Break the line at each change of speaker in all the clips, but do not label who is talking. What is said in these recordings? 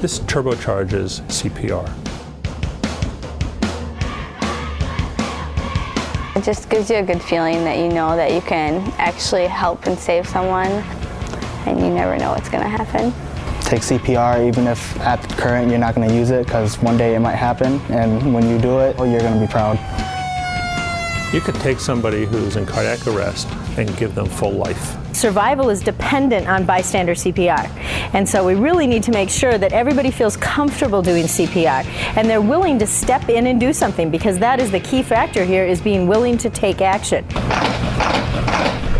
This turbocharges CPR.
It just gives you a good feeling that you know that you can actually help and save someone, and you never know what's going to happen.
Take CPR even if at the current you're not going to use it, because one day it might happen, and when you do it, you're going to be proud.
You could take somebody who's in cardiac arrest and give them full life.
Survival is dependent on bystander CPR, and so we really need to make sure that everybody feels comfortable doing CPR and they're willing to step in and do something, because that is the key factor here, is being willing to take action.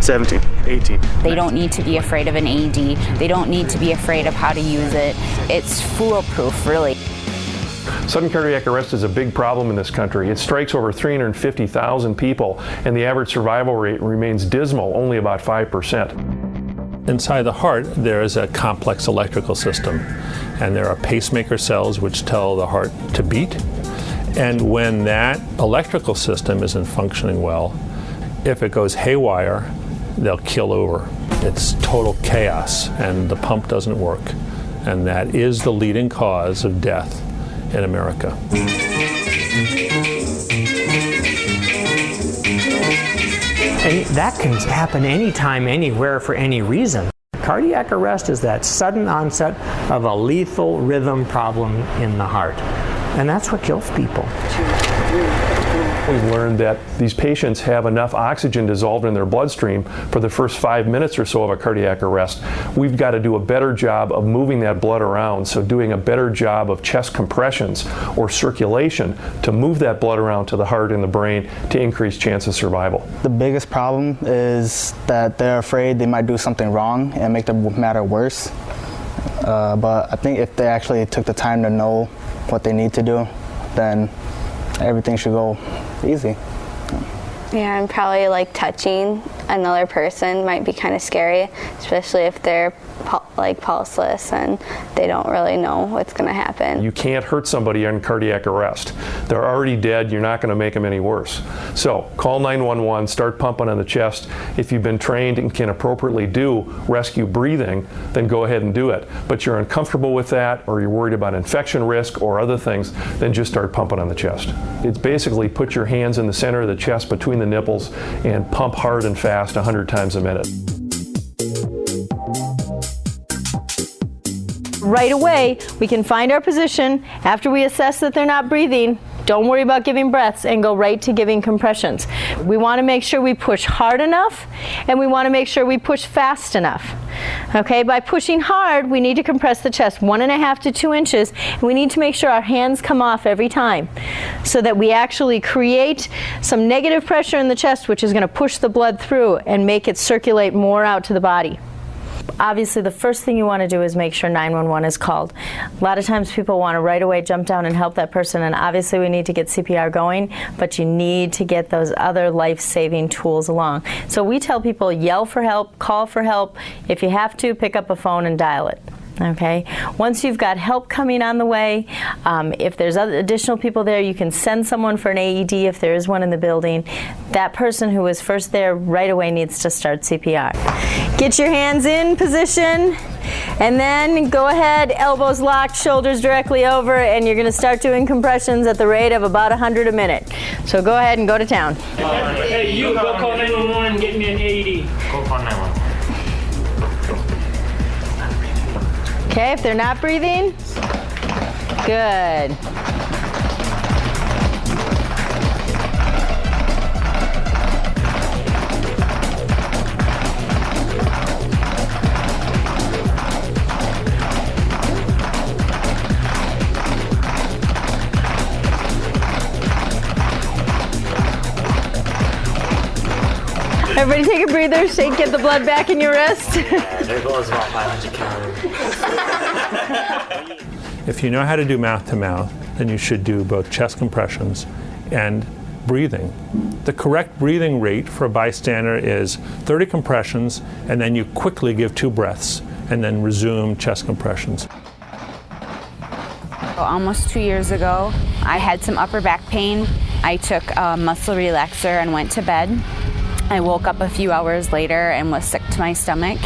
17, 18.
They don't need to be afraid of an AED. They don't need to be afraid of how to use it. It's foolproof, really.
Sudden cardiac arrest is a big problem in this country. It strikes over 350,000 people, and the average survival rate remains dismal, only about 5%.
Inside the heart, there is a complex electrical system, and there are pacemaker cells which tell the heart to beat. And when that electrical system isn't functioning well, if it goes haywire, they'll kill over. It's total chaos, and the pump doesn't work. And that is the leading cause of death in America.
And that can happen anytime, anywhere, for any reason. Cardiac arrest is that sudden onset of a lethal rhythm problem in the heart. And that's what kills people.
We've learned that these patients have enough oxygen dissolved in their bloodstream for the first 5 minutes or so of a cardiac arrest. We've got to do a better job of moving that blood around, so doing a better job of chest compressions or circulation to move that blood around to the heart and the brain to increase chance of survival.
The biggest problem is that they're afraid they might do something wrong and make the matter worse. But I think if they actually took the time to know what they need to do, then everything should go easy.
Yeah, and probably like touching another person might be kind of scary, especially if they're pulseless and they don't really know what's going to happen.
You can't hurt somebody in cardiac arrest. They're already dead. You're not going to make them any worse. So call 911, start pumping on the chest. If you've been trained and can appropriately do rescue breathing, then go ahead and do it. But you're uncomfortable with that, or you're worried about infection risk or other things, then just start pumping on the chest. It's basically put your hands in the center of the chest between the nipples and pump hard and fast 100 times a minute.
Right away, we can find our position after we assess that they're not breathing. Don't worry about giving breaths and go right to giving compressions. We want to make sure we push hard enough, and we want to make sure we push fast enough. Okay, by pushing hard, we need to compress the chest 1.5 to 2 inches, and we need to make sure our hands come off every time so that we actually create some negative pressure in the chest, which is going to push the blood through and make it circulate more out to the body. Obviously, the first thing you want to do is make sure 911 is called. A lot of times people want to right away jump down and help that person, and obviously we need to get CPR going, but you need to get those other life-saving tools along. So we tell people, yell for help, call for help. If you have to, pick up a phone and dial it. Okay. Once you've got help coming on the way, if there's other additional people there, you can send someone for an AED if there is one in the building. That person who was first there right away needs to start CPR. Get your hands in position, and then go ahead, elbows locked, shoulders directly over, and you're going to start doing compressions at the rate of about 100 a minute. So go ahead and go to town.
Hey, you go call 911 and get me an AED. Go call 911.
Okay, if they're not breathing, good. Everybody take a breather, shake, get the blood back in your wrist.
Yeah, there goes about 500 calories.
If you know how to do mouth-to-mouth, then you should do both chest compressions and breathing. The correct breathing rate for a bystander is 30 compressions, and then you quickly give 2 breaths, and then resume chest compressions.
Almost 2 years ago, I had some upper back pain. I took a muscle relaxer and went to bed. I woke up a few hours later and was sick to my stomach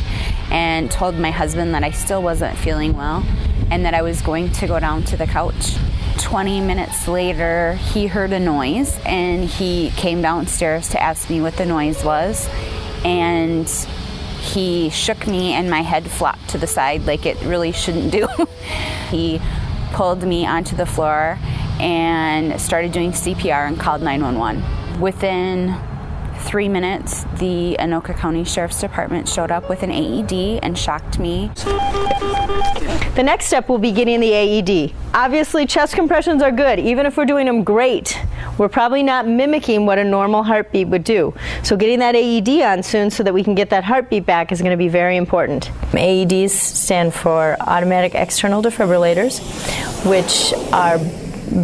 and told my husband that I still wasn't feeling well. and that I was going to go down to the couch. 20 minutes later, he heard a noise and he came downstairs to ask me what the noise was, and he shook me and my head flopped to the side like it really shouldn't do. He pulled me onto the floor and started doing CPR and called 911. Within 3 minutes, the Anoka County Sheriff's Department showed up with an AED and shocked me.
The next step will be getting the AED. Obviously, chest compressions are good. Even if we're doing them great, we're probably not mimicking what a normal heartbeat would do. So getting that AED on soon so that we can get that heartbeat back is going to be very important. AEDs stand for automatic external defibrillators, which are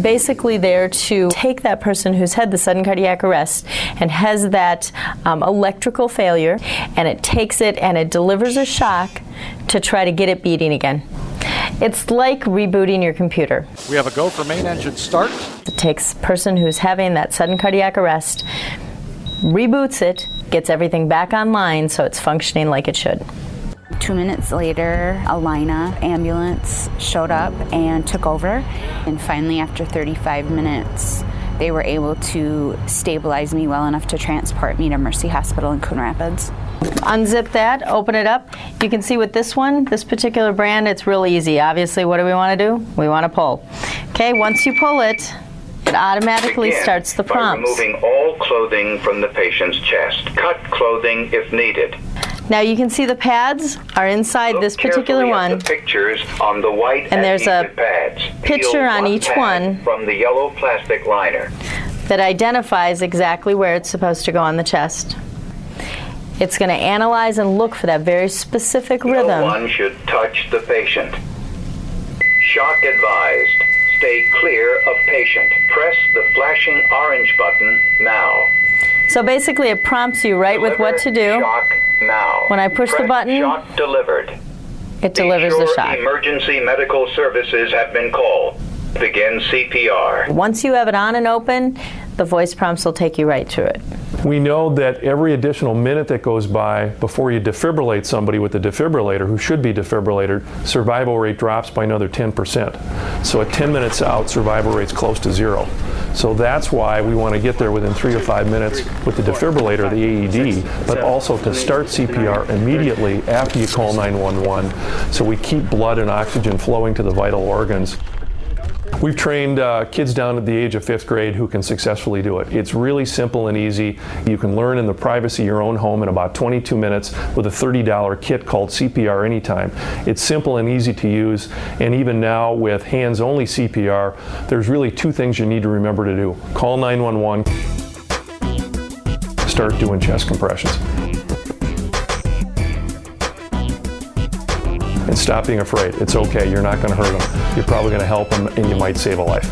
basically there to take that person who's had the sudden cardiac arrest and has that electrical failure, and it takes it and it delivers a shock to try to get it beating again. It's like rebooting your computer.
We have a go for main engine start.
It takes a person who's having that sudden cardiac arrest, reboots it, gets everything back online so it's functioning like it should.
2 minutes later, a Lina ambulance showed up and took over. And finally, after 35 minutes, they were able to stabilize me well enough to transport me to Mercy Hospital in Coon Rapids.
Unzip that, open it up. You can see with this one, this particular brand, it's real easy. Obviously, what do we want to do? We want to pull. Okay, once you pull it, it automatically starts the prompts.
By removing all clothing from the patient's chest. Cut clothing if needed.
Now you can see the pads are inside this particular one.
The pictures on the white
and there's a
pads.
picture on each one
from the yellow plastic liner
that identifies exactly where it's supposed to go on the chest. It's going to analyze and look for that very specific rhythm.
No one should touch the patient. Shock advised. Stay clear of patient. Press the flashing orange button now.
So basically it prompts you right with what to do.
Shock now.
When I push the button,
shock delivered.
It delivers the shock.
Emergency medical services have been called. Begin CPR.
Once you have it on and open, the voice prompts will take you right through it.
We know that every additional minute that goes by before you defibrillate somebody with the defibrillator who should be defibrillated, survival rate drops by another 10%. So at 10 minutes out, survival rate's close to 0. So that's why we want to get there within 3 or 5 minutes with the defibrillator, the AED, but also to start CPR immediately after you call 911, so we keep blood and oxygen flowing to the vital organs. We've trained kids down at the age of 5th grade who can successfully do it. It's really simple and easy. You can learn in the privacy of your own home in about 22 minutes with a $30 kit called CPR Anytime. It's simple and easy to use, and even now with hands-only CPR, there's really 2 things you need to remember to do. Call 911, start doing chest compressions. And stop being afraid. It's okay. You're not going to hurt them. You're probably going to help them, and you might save a life.